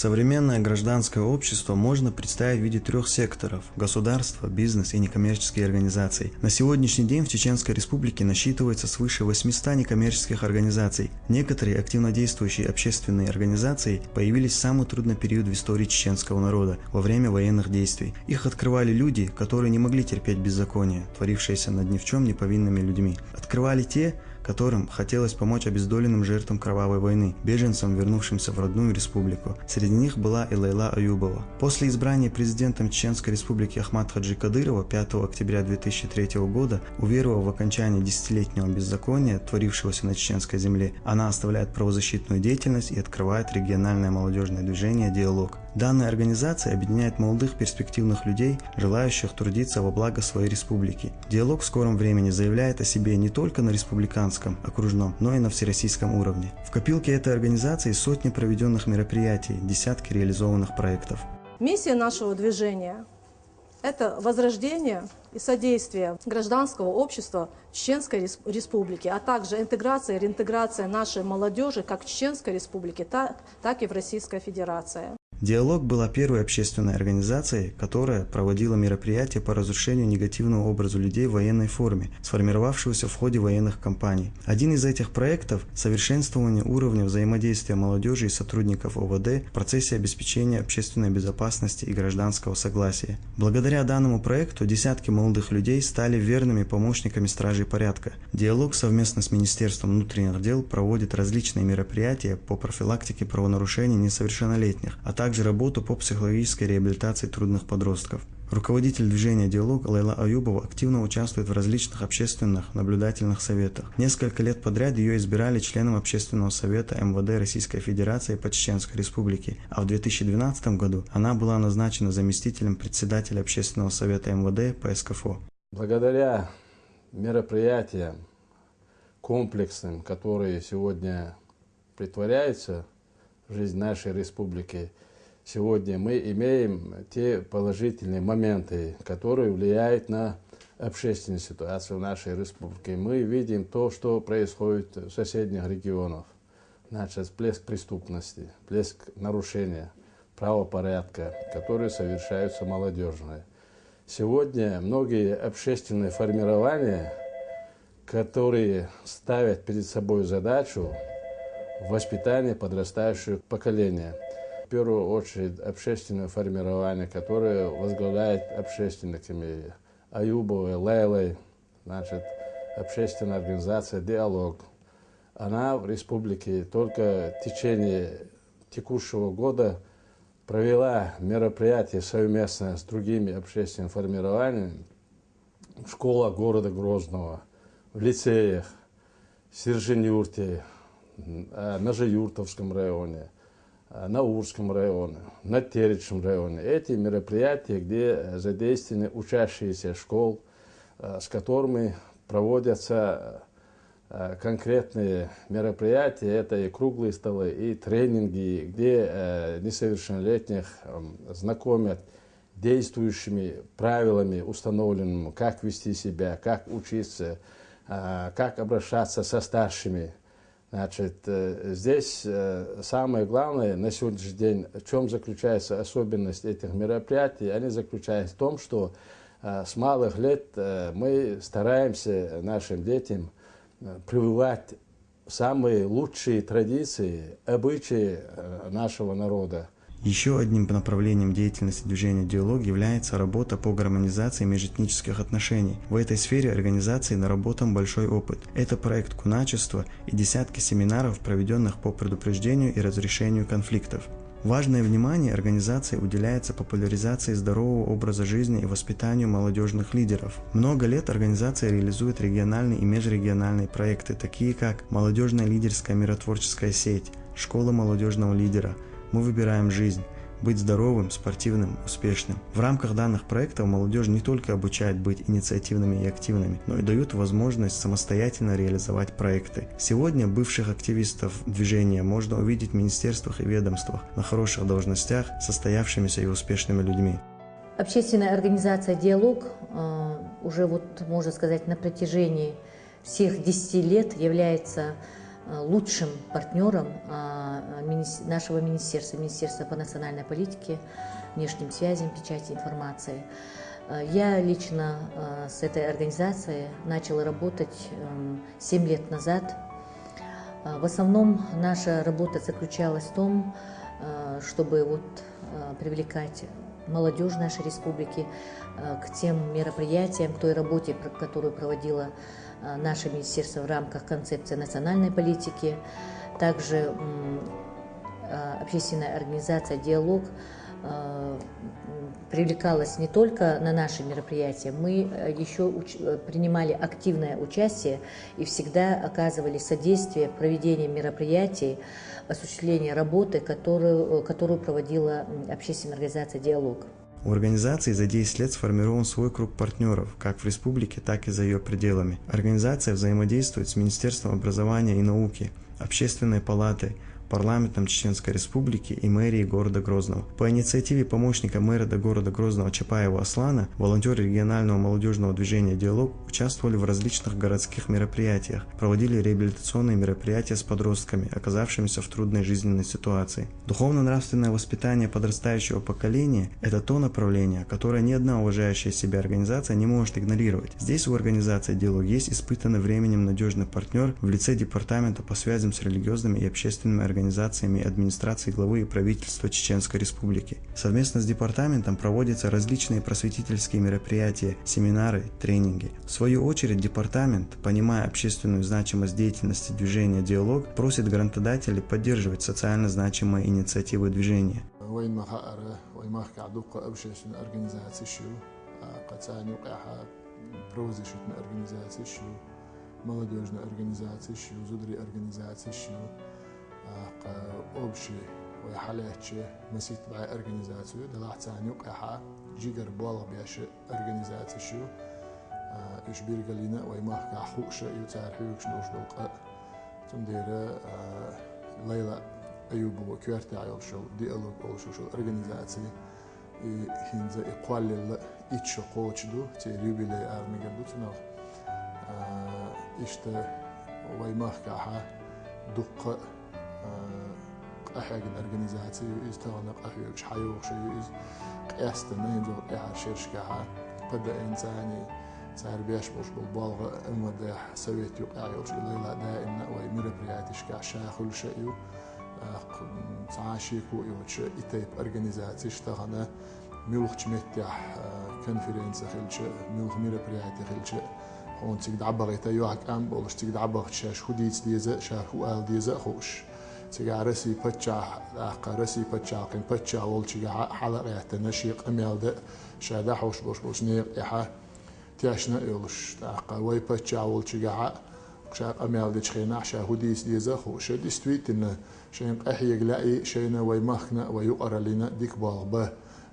Современное гражданское общество можно представить в виде трех секторов – государство, бизнес и некоммерческие организации. На сегодняшний день в Чеченской Республике насчитывается свыше 800 некоммерческих организаций. Некоторые активно действующие общественные организации появились в самый трудный период в истории чеченского народа – во время военных действий. Их открывали люди, которые не могли терпеть беззаконие, творившееся над ни в чем не повинными людьми. Открывали те, которым хотелось помочь обездоленным жертвам кровавой войны, беженцам, вернувшимся в родную республику. Среди них была и Лейла Аюбова. После избрания президентом Чеченской Республики Ахмада Хаджи Кадырова 5 октября 2003 года, уверовав в окончание десятилетнего беззакония, творившегося на чеченской земле, она оставляет правозащитную деятельность и открывает региональное молодежное движение «Диалог». Данная организация объединяет молодых перспективных людей, желающих трудиться во благо своей республики. «Диалог» в скором времени заявляет о себе не только на республиканском, окружном, но и на всероссийском уровне. В копилке этой организации сотни проведенных мероприятий, десятки реализованных проектов. Миссия нашего движения – это возрождение и содействие гражданского общества Чеченской Республики, а также интеграция и реинтеграция нашей молодежи как в Чеченской Республике, так и в Российской Федерации. «Диалог» была первой общественной организацией, которая проводила мероприятия по разрушению негативного образа людей в военной форме, сформировавшегося в ходе военных кампаний. Один из этих проектов – совершенствование уровня взаимодействия молодежи и сотрудников ОВД в процессе обеспечения общественной безопасности и гражданского согласия. Благодаря данному проекту десятки молодых людей стали верными помощниками стражей порядка. «Диалог» совместно с Министерством внутренних дел проводит различные мероприятия по профилактике правонарушений несовершеннолетних, а также работу по психологической реабилитации трудных подростков. Руководитель движения «Диалог» Лейла Аюбова активно участвует в различных общественных наблюдательных советах. Несколько лет подряд ее избирали членом Общественного совета МВД Российской Федерации по Чеченской Республике, а в 2012 году она была назначена заместителем председателя Общественного совета МВД по СКФО. Благодаря мероприятиям комплексным, которые сегодня притворяются в жизнь нашей республики, сегодня мы имеем те положительные моменты, которые влияют на общественную ситуацию в нашей республике. Мы видим то, что происходит в соседних регионах. Значит, всплеск преступности, всплеск нарушения правопорядка, которые совершаются молодежные. Сегодня многие общественные формирования, которые ставят перед собой задачу воспитания подрастающего поколения. В первую очередь общественное формирование, которое возглавляет общественниками Аюбовой, Лейлой, значит, общественная организация «Диалог». Она в республике только в течение текущего года провела мероприятия совместно с другими общественными формированиями в школах города Грозного, в лицеях, в Сержень-Юрте, на Жаюртовском районе, на Урском районе, на Теречном районе. Эти мероприятия, где задействованы учащиеся школ, с которыми проводятся конкретные мероприятия, это и круглые столы, и тренинги, где несовершеннолетних знакомят действующими правилами установленными, как вести себя, как учиться, как обращаться со старшими. Значит, здесь самое главное на сегодняшний день, в чем заключается особенность этих мероприятий, они заключаются в том, что с малых лет мы стараемся нашим детям прививать самые лучшие традиции, обычаи нашего народа. Еще одним направлением деятельности движения «Диалог» является работа по гармонизации межэтнических отношений. В этой сфере организации наработан большой опыт. Это проект куначества и десятки семинаров, проведенных по предупреждению и разрешению конфликтов. Важное внимание организации уделяется популяризации здорового образа жизни и воспитанию молодежных лидеров. Много лет организация реализует региональные и межрегиональные проекты, такие как «Молодежная лидерская миротворческая сеть», «Школа молодежного лидера», «Мы выбираем жизнь», «Быть здоровым, спортивным, успешным». В рамках данных проектов молодежь не только обучает быть инициативными и активными, но и дают возможность самостоятельно реализовать проекты. Сегодня бывших активистов движения можно увидеть в министерствах и ведомствах на хороших должностях, состоявшимися и успешными людьми. Общественная организация «Диалог» уже, можно сказать, на протяжении всех 10 лет является лучшим партнером нашего Министерства по национальной политике, внешним связям, печати информации. Я лично с этой организацией начала работать 7 лет назад. В основном наша работа заключалась в том, чтобы привлекать молодежь нашей республики к тем мероприятиям, к той работе, которую проводило наше министерство в рамках концепции национальной политики. Также общественная организация «Диалог» привлекалась не только на наши мероприятия, мы еще принимали активное участие и всегда оказывали содействие в проведении мероприятий, осуществлении работы, которую проводила общественная организация «Диалог». У организации за 10 лет сформирован свой круг партнеров, как в республике, так и за ее пределами. Организация взаимодействует с Министерством образования и науки, Общественной палатой, парламентом Чеченской Республики и мэрией города Грозного. По инициативе помощника мэра города Грозного Чапаева Аслана, волонтеры регионального молодежного движения «Диалог» участвовали в различных городских мероприятиях, проводили реабилитационные мероприятия с подростками, оказавшимися в трудной жизненной ситуации. Духовно-нравственное воспитание подрастающего поколения – это то направление, которое ни одна уважающая себя организация не может игнорировать. Здесь у организации «Диалог» есть испытанный временем надежный партнер в лице Департамента по связям с религиозными и общественными организациями администрации главы и правительства Чеченской Республики. Совместно с департаментом проводятся различные просветительские мероприятия, семинары, тренинги. В свою очередь департамент, понимая общественную значимость деятельности движения «Диалог», просит грантодателей поддерживать социально значимые инициативы движения. общий ويحلاتش مسيت بعي организацию دلعت عني وقاحة جيجر بالغ بيش организацию شو إيش بيرجلينا ويماخ كحوش يتعرف يوكش نوش بالقاء تندير ليلى أيوب وكيرت عيال شو ديالوج أول شو организации هنزا إقوال إيش قوتش دو تيريبي لي أرميجدو تناو إيش ويماخ كحة دق أحياء الأورجانيزاتي يستغنى أحياء شحيوخ شيء قياستنا ينزل إحر شركة بدأ إنساني صار بيشبش بالبالغ أما ده سويت يقع يوش الليلة دائما ويمر برياتش كعشاخل شيء تعاشيكو يوش إتيب أورجانيزاتي اشتغلنا ملخ متح كونفرنس خلش ملخ مر برياتي خلش هون تيجي دعبغ يتيوعك أم بولش تيجي دعبغ شاش خديت ديزا شارخو آل ديزا خوش تيجي رسي بتشع رسي بتشع كن بتشع وول تيجي حلقة يتنشيق أميال ده شادا حوش بوش نيق إحا تياشنا يولش وي بتشع وول تيجي شاق أميال ده تخينا شا خديت ديزا خوش ديستويت إن شين أحيق لاقي شينا وي مخنا ويقرا لنا ديك بالبه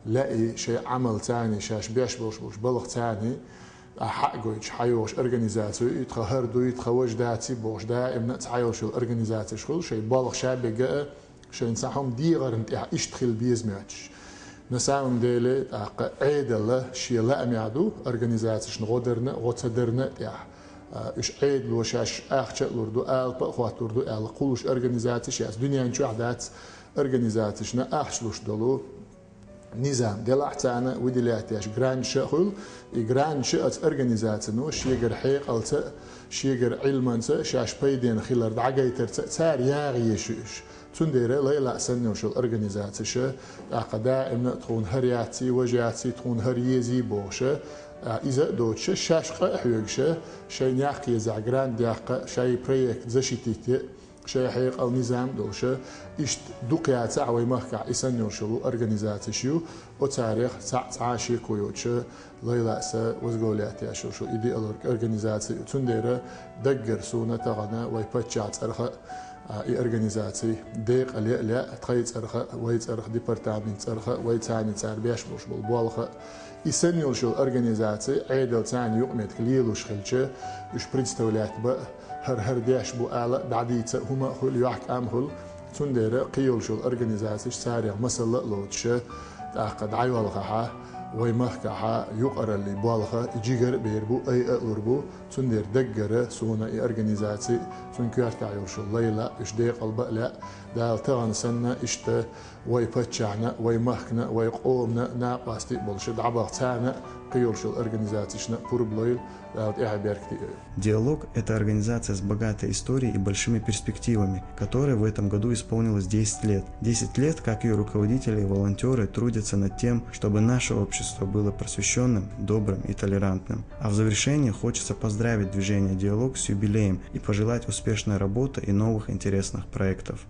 لاقي شيء عمل تاني شاش بيش بوش بلغ تاني حقوش حيوش أورجانيزاتيو يتخهردو يتخوش داتي بوش دائما تعيوش الأورجانيزاتيو شغل شيء بالغ شعبي جاء شيء نصحهم دي غرنت يشتغل بيزمعش نساهم ديلي عيد الله شيء لا أميعدو أورجانيزاتيو نغدرنا غتصدرنا إيش عيد لو شاش أخشى لوردو آل بأخوات لوردو آل قولش أورجانيزاتيو شيء الدنيا نشو عادات أورجانيزاتيو نا أخشلوش دلو نظام دلعتنا ودلعتياش جراند شغل جراند شغل أورجانيزاتنا شيجر حيق ألت شيجر علمانت شاش بيدين خلال دعجيتر تار ياغيشوش تندير لا لا سنة وش الأورجانيزاتش دائما تكون هرياتي وجاتي تكون هريزي بوشة إذا دوتش شاش قحيوش شيء يحكي زعجران دياق شيء بريك زشيتي شيء حيق النظام دوشة إشت دقيقة تعوي مخكع إسنيو شلو أورجانيزاتيشيو وتاريخ تعاشي كويوتش لا سا وزغولياتي شو إيدي الأورجانيزاتي تندير دقر سونة تغنى ويبتشات أرخى أورجانيزاتي ديق لا تخيط أرخى ويت أرخ ديبارتامنت أرخى ويتاني تار بيش بوش بالبالخ إسنيو شلو أورجانيزاتي عيدل تاني يقمت كليلوش خلشة إش بريستولات بقى هر ديش بو آلا بعديت هما خل يحك أم خل تندير قيل شو الأورجانيزاتيش سارع مثلا لوتش تعقد عيوالخها ويمخكها يقرأ اللي بالغة يجيجر بيربو أي أقربو سندير دقرة سونا أي أرجانيزاتي سن كيارتا يورش الليلة إش دي قلب لا دال تغن سنة إشتا ويبتشعنا ويمخكنا ويقومنا ناقاستي بلشد عباق تاعنا كيورش الأرجانيزاتيشنا بوربلويل دالت إعبيركتي. Диалог – это организация с богатой историей и большими перспективами, которой в этом году исполнилось 10 лет. 10 лет, как ее руководители и волонтеры трудятся над тем, чтобы наше общество было просвещенным, добрым и толерантным. А в завершение хочется поздравить движение «Диалог» с юбилеем и пожелать успешной работы и новых интересных проектов.